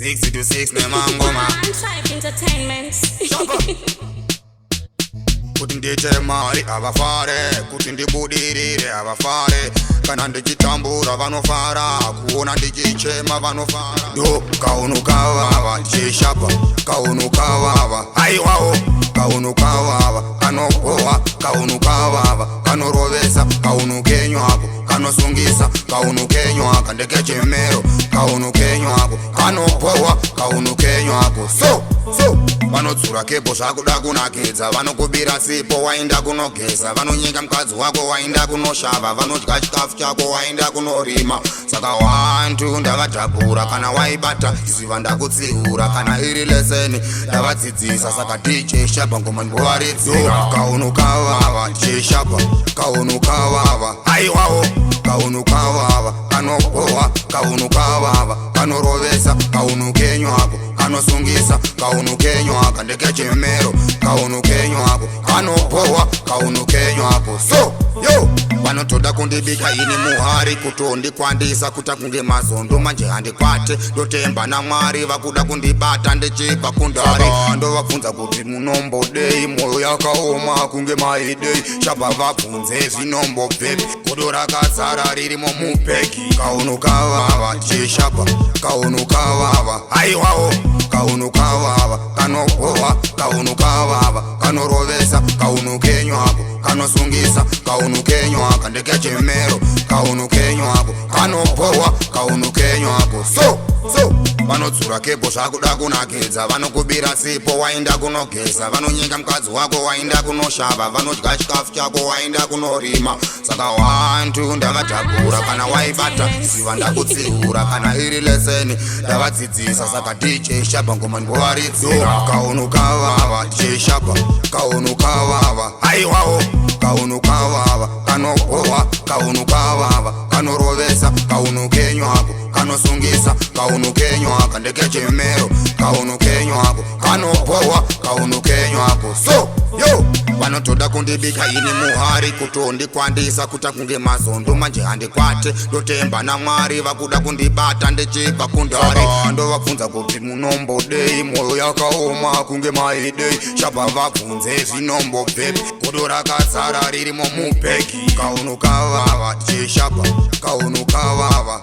60 to 6 nemangoma Tribe Entertainment. kuti ndiite mari avafare, kuti ndibudirire avafare, kana ndichitambura vanofara, kuona ndichichema vanofara. Do kaunukavava ndichishapa, kaunukavava aiwawo, kaunukavava kanopowa, kaunukavava kanorovesa, kaunukenywako kanosungisa, kaunukenywaka ndekechemero, kaunukenywako kanopowa, kaunukenywako so vanodzura kebo zvakuda kunakidza, vanokubira sipo wainda kunogeza, vanonyika mukadzi wako wainda kunoshava, vanodya chikafu chako wainda kunorima. Saka wantu ndavadhabhura, kana waibata ziva ndakutsiura, kana iri leseni ndavadzidzisa. Saka DJ Shabba ngoma ndovaridzira. Kaunukavava DJ Shabba, kaunukavava aiwawo, kaunukavava kanopowa, kaunukavava kanorovesa, kaunukenywako kanosungisa, kaunukenywaka ndekechemero, kaunukenywako kanopowa, kaunukenywako so vanotoda kundibika ini muhari, kutondikwandisa kuta kunge mazondo, manje handikwate ndotemba naMwari, vakuda kundibata ndichibva kundari. Ndovabvunza kuti munombodei, moyo yakaoma kunge maidei, Shabba vabvunze zvinombobvepi, godo rakazara ririmo mupeki. Kaunukavava DJ Shabba, kaunukavava aiwawo, kaunukavava kanopowa, kaunukavava kanorovesa, kaunukenywako kanosungisa, kaunukenywaka ndekechemero, kaunukenywako kanopowa, kaunukenywako so vanodzura kebo zvakuda kunakidza, vanokubira sipo wainda kunogeza, vanonyika mukadzi wako wainda kunoshava, vanodya chikafu chako wainda kunorima. Saka wantu ndavadhabhura, kana waibata ziva ndakutsiura, kana iri leseni ndavadzidzisa. Saka DJ Shabba ngoma ndovaridzira. Kaunukavava DJ Shabba, kaunukavava aiwawo, kaunukavava kanopowa, kaunukavava kanorovesa, kaunukenywako kanosungisa, kaunukenywaka ndekechemero, kaunukenywako kanopowa, kaunukenywako so vanotoda kundibika ini muhari, kutondikwandisa kuta kunge mazondo, manje handikwate ndotemba naMwari, vakuda kundibata ndichibva kundari. Ndovabvunza kuti munombodei, moyo yakaoma kunge maidei, Shabba vabvunze zvinombobvepi, godo rakazara ririmo mupeki. Kaunukavava DJ Shabba, kaunukavava